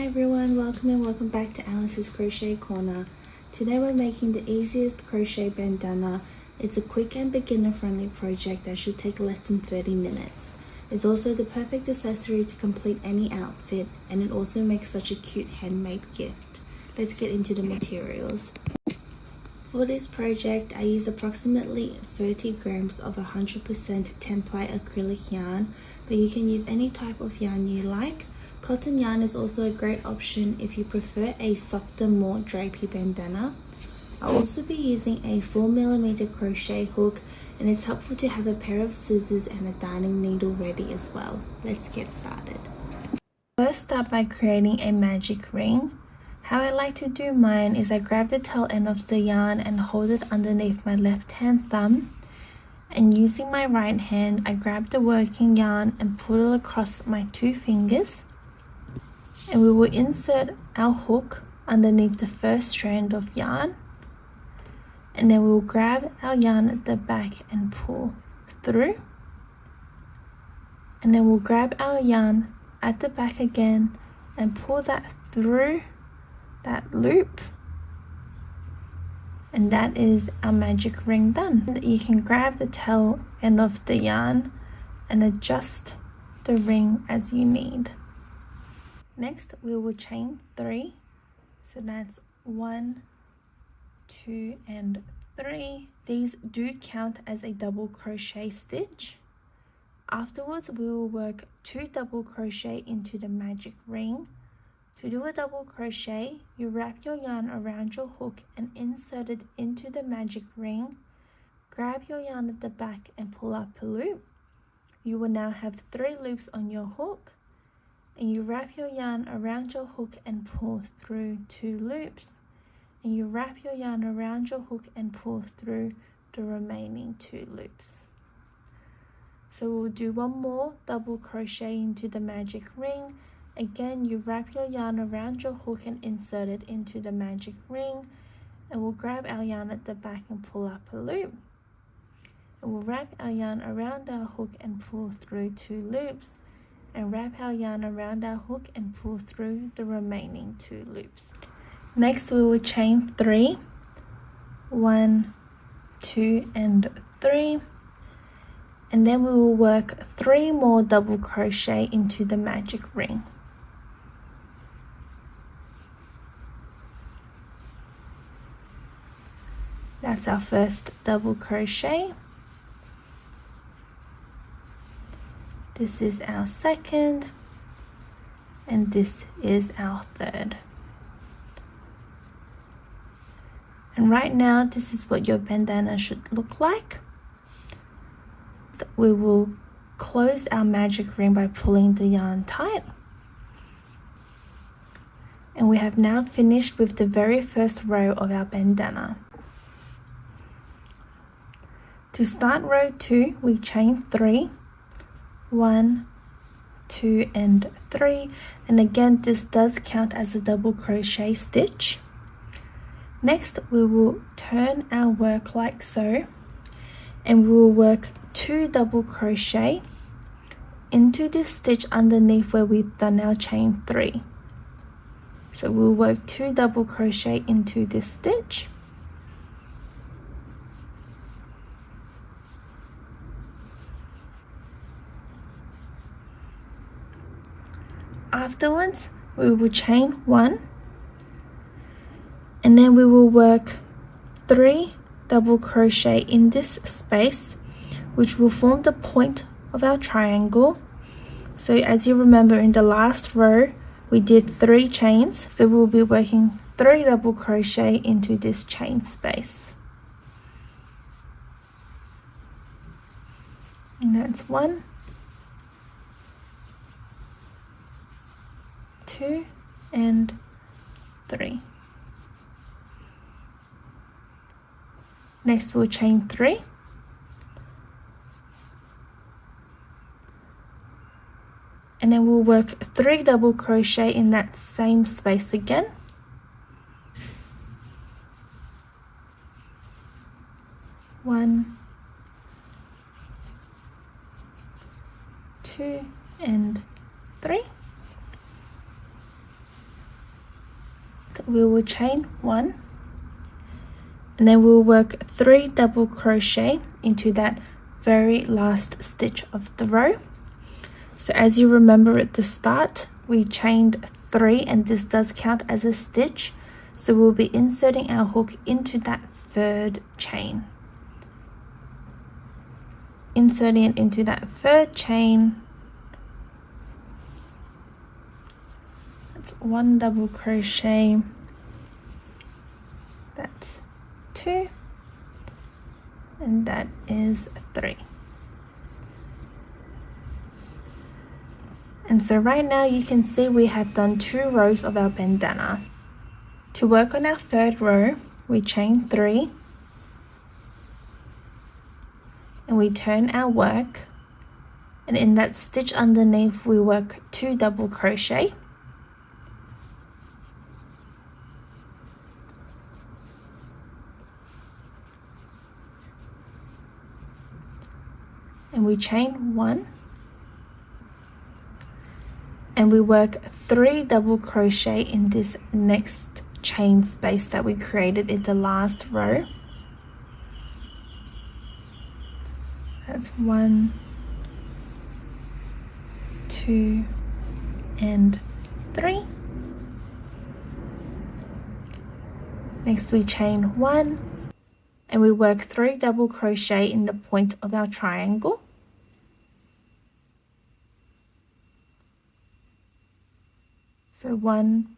everyone, welcome and welcome back to Alice's Crochet Corner. Today we're making the easiest crochet bandana. It's a quick and beginner friendly project that should take less than 30 minutes. It's also the perfect accessory to complete any outfit, and it also makes such a cute handmade gift. Let's get into the materials. For this project, I used approximately 30 grams of 100% 10-ply acrylic yarn, but you can use any type of yarn you like. Cotton yarn is also a great option if you prefer a softer, more drapey bandana. I'll also be using a 4mm crochet hook, and it's helpful to have a pair of scissors and a darning needle ready as well. Let's get started. First, start by creating a magic ring. How I like to do mine is I grab the tail end of the yarn and hold it underneath my left hand thumb, and using my right hand I grab the working yarn and pull it across my two fingers, and we will insert our hook underneath the first strand of yarn, and then we'll grab our yarn at the back and pull through, and then we'll grab our yarn at the back again and pull that through that loop, and that is our magic ring done. You can grab the tail end of the yarn and adjust the ring as you need. Next, we will chain 3, so that's 1, 2, and 3. These do count as a double crochet stitch. Afterwards, we will work 2 double crochet into the magic ring. To do a double crochet, you wrap your yarn around your hook and insert it into the magic ring. Grab your yarn at the back and pull up a loop. You will now have 3 loops on your hook, and you wrap your yarn around your hook and pull through 2 loops, and you wrap your yarn around your hook and pull through the remaining 2 loops. So we'll do one more double crochet into the magic ring. Again, you wrap your yarn around your hook and insert it into the magic ring, and we'll grab our yarn at the back and pull up a loop, and we'll wrap our yarn around our hook and pull through 2 loops, and wrap our yarn around our hook and pull through the remaining 2 loops. Next, we will chain 3, 1, 2, and 3, and then we will work 3 more double crochet into the magic ring. That's our first double crochet. This is our second, and this is our third. And right now, this is what your bandana should look like. We will close our magic ring by pulling the yarn tight. And we have now finished with the very first row of our bandana. To start row 2, we chain 3, 1, 2, and 3, and again this does count as a double crochet stitch. Next, we will turn our work like so, and we will work 2 double crochet into this stitch underneath where we've done our chain 3. So we'll work 2 double crochet into this stitch. Afterwards, we will chain 1, and then we will work 3 double crochet in this space, which will form the point of our triangle. So as you remember, in the last row we did 3 chains, so we'll be working 3 double crochet into this chain space, and that's 1, 2, and 3. Next, we'll chain 3, and then we'll work 3 double crochet in that same space again. 1, 2, and 3. we will chain 1, and then we'll work 3 double crochet into that very last stitch of the row. So as you remember at the start, we chained 3, and this does count as a stitch. So we'll be inserting our hook into that 3rd chain. Inserting it into that 3rd chain. That's 1 double crochet. That's 2. And that is 3. And so right now you can see we have done 2 rows of our bandana. To work on our 3rd row, we chain 3, and we turn our work, and in that stitch underneath we work 2 double crochet, and we chain 1, and we work 3 double crochet in this next chain space that we created in the last row. That's 1, 2, and 3. Next we chain 1, and we work 3 double crochet in the point of our triangle. So 1,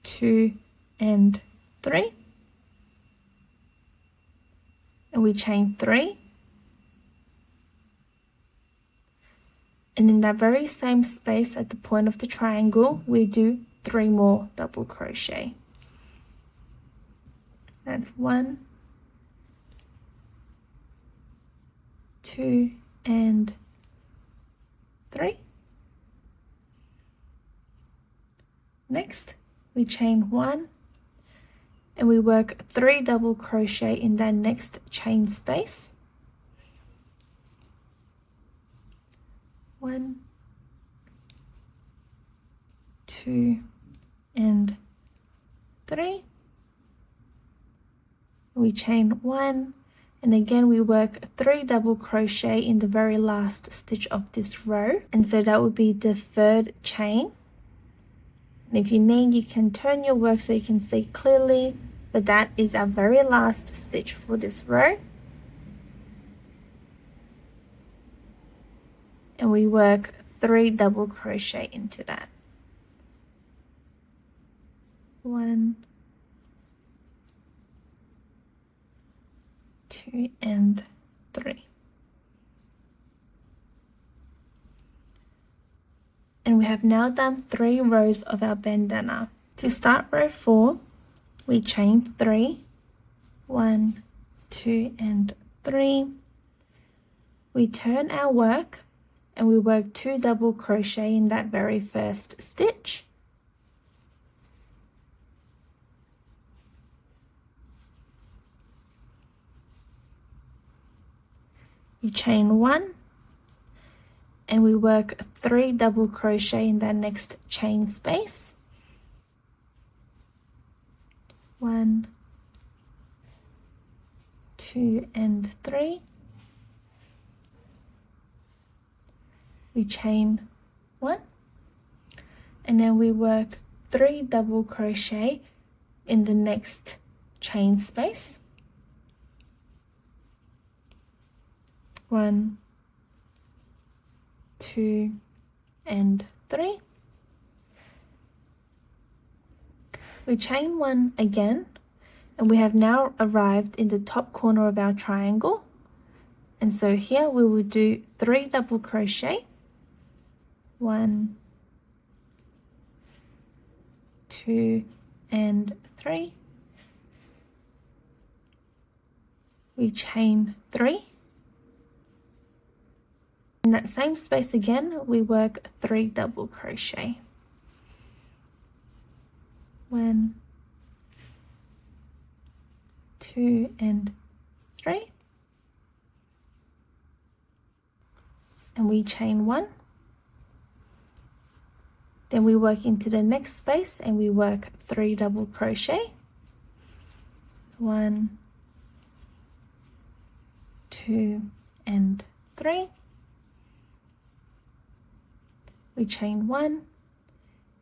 2, and 3, and we chain 3, and in that very same space at the point of the triangle we do 3 more double crochet. That's 1, 2, and 3. Next we chain 1, and we work 3 double crochet in that next chain space. 1, 2, and 3. We chain 1, and again we work 3 double crochet in the very last stitch of this row, and so that would be the 3rd chain. And if you need, you can turn your work so you can see clearly, but that is our very last stitch for this row. And we work 3 double crochet into that. 1, 2, and 3. And we have now done 3 rows of our bandana. To start row 4, we chain 3, 1, 2, and 3. We turn our work, and we work 2 double crochet in that very first stitch. We chain 1, and we work 3 double crochet in that next chain space. 1, 2, and 3. We chain 1, and then we work 3 double crochet in the next chain space. 1, 2, and 3. We chain 1 again, and we have now arrived in the top corner of our triangle. And so here we will do 3 double crochet. 1, 2, and 3. We chain 3. In that same space again, we work 3 double crochet. 1, 2, and 3. And we chain 1. Then we work into the next space and we work 3 double crochet. 1, 2 and 3. We chain 1.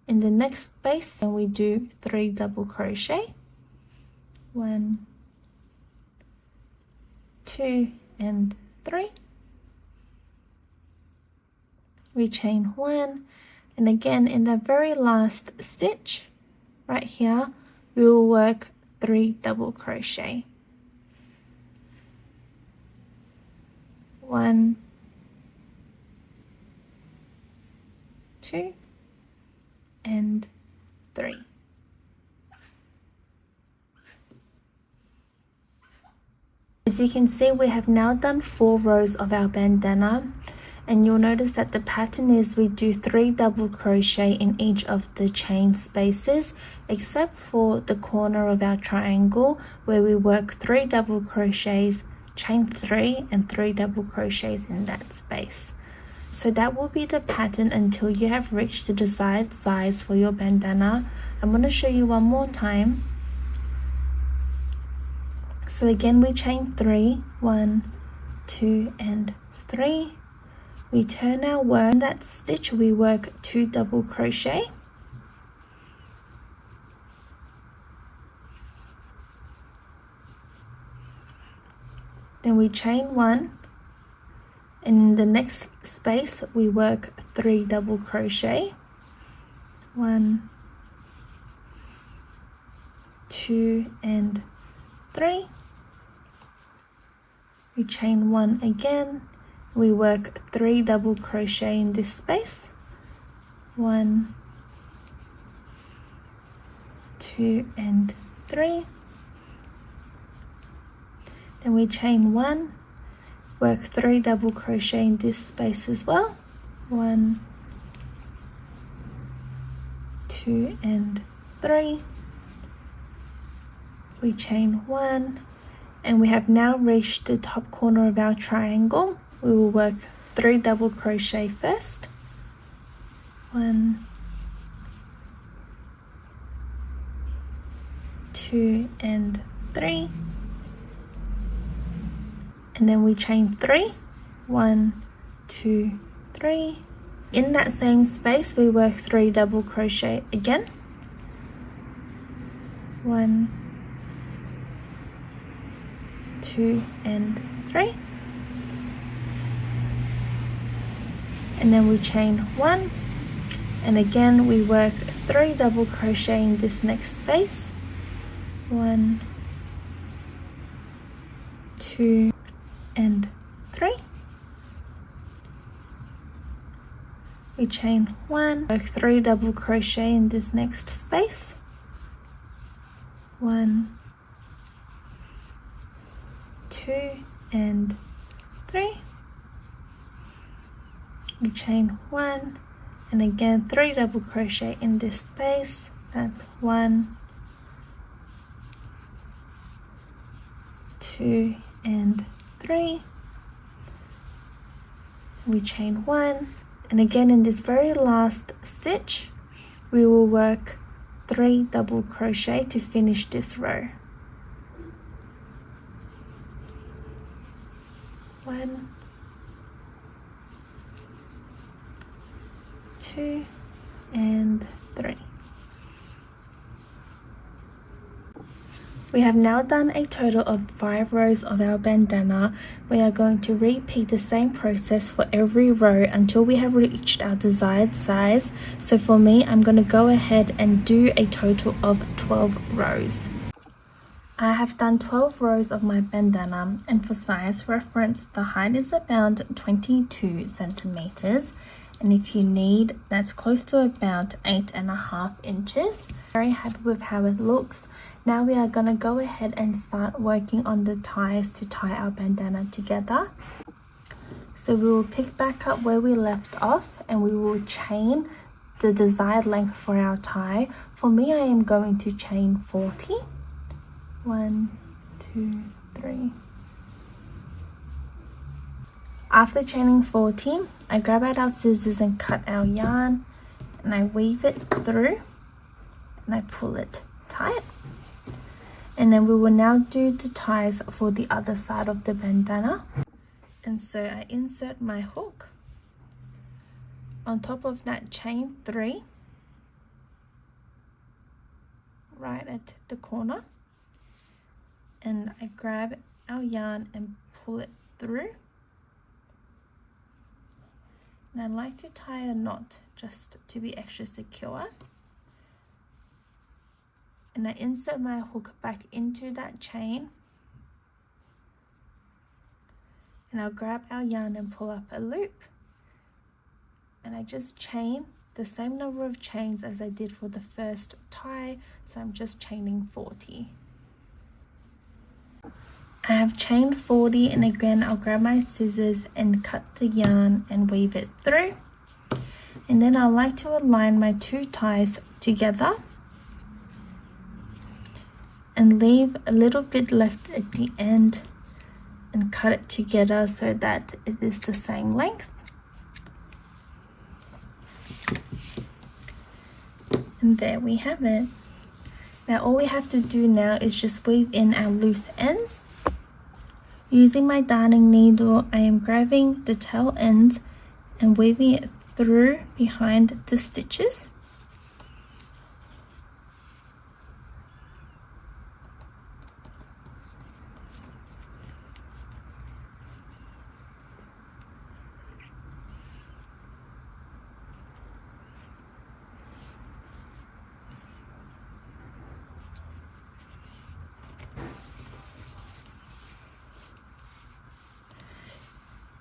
In the next space and we do 3 double crochet. 1, 2 and 3. We chain 1, and again in the very last stitch right here we will work 3 double crochet. 1, 2 and 3. As you can see, we have now done 4 rows of our bandana, and you'll notice that the pattern is we do 3 double crochet in each of the chain spaces, except for the corner of our triangle where we work 3 double crochets, chain 3 and 3 double crochets in that space. So that will be the pattern until you have reached the desired size for your bandana. I'm going to show you one more time. So again we chain 3, 1, 2 and 3. We turn our work. In that stitch we work 2 double crochet. Then we chain 1, and in the next space we work 3 double crochet. 1, 2 and 3. We chain 1 again. We work 3 double crochet in this space. 1, 2 and 3. Then we chain 1, work 3 double crochet in this space as well. 1, 2 and 3. We chain 1, and we have now reached the top corner of our triangle. We will work 3 double crochet first. 1, 2 and 3. And then we chain 3. 1, 2, 3. In that same space we work 3 double crochet again. 1, 2 and 3. And then we chain 1, and again we work 3 double crochet in this next space. 1, 2 and 3. We chain 1, work 3 double crochet in this next space. 1, 2 and 3. We chain 1, and again 3 double crochet in this space. That's 1, 2 and 3. We chain 1, and again in this very last stitch we will work 3 double crochet to finish this row. 1, 2 and 3. We have now done a total of 5 rows of our bandana. We are going to repeat the same process for every row until we have reached our desired size. So for me, I'm going to go ahead and do a total of 12 rows. I have done 12 rows of my bandana, and for size reference, the height is about 22 centimeters. And if you need, that's close to about 8.5 inches. Very happy with how it looks. Now we are going to go ahead and start working on the ties to tie our bandana together. So we will pick back up where we left off, and we will chain the desired length for our tie. For me, I am going to chain 40. 1, 2, 3. After chaining 40, I grab out our scissors and cut our yarn, and I weave it through and I pull it tight. And then we will now do the ties for the other side of the bandana. And so I insert my hook on top of that chain 3 right at the corner, and I grab our yarn and pull it through. And I like to tie a knot just to be extra secure. And I insert my hook back into that chain, and I'll grab our yarn and pull up a loop, and I just chain the same number of chains as I did for the first tie, so I'm just chaining 40. I have chained 40, and again I'll grab my scissors and cut the yarn and weave it through. And then I like to align my 2 ties together and leave a little bit left at the end and cut it together so that it is the same length. And there we have it. Now all we have to do now is just weave in our loose ends. Using my darning needle, I am grabbing the tail ends and weaving it through behind the stitches.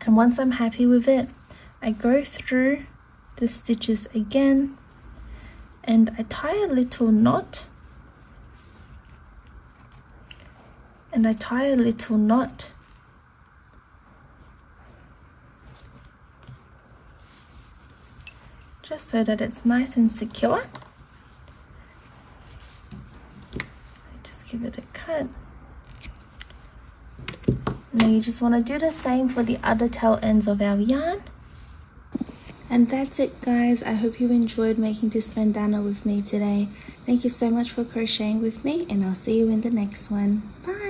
And once I'm happy with it, I go through the stitches again and I tie a little knot, and I tie a little knot, just so that it's nice and secure. I just give it a cut. Now you just want to do the same for the other tail ends of our yarn. And that's it, guys. I hope you enjoyed making this bandana with me today. Thank you so much for crocheting with me, and I'll see you in the next one. Bye!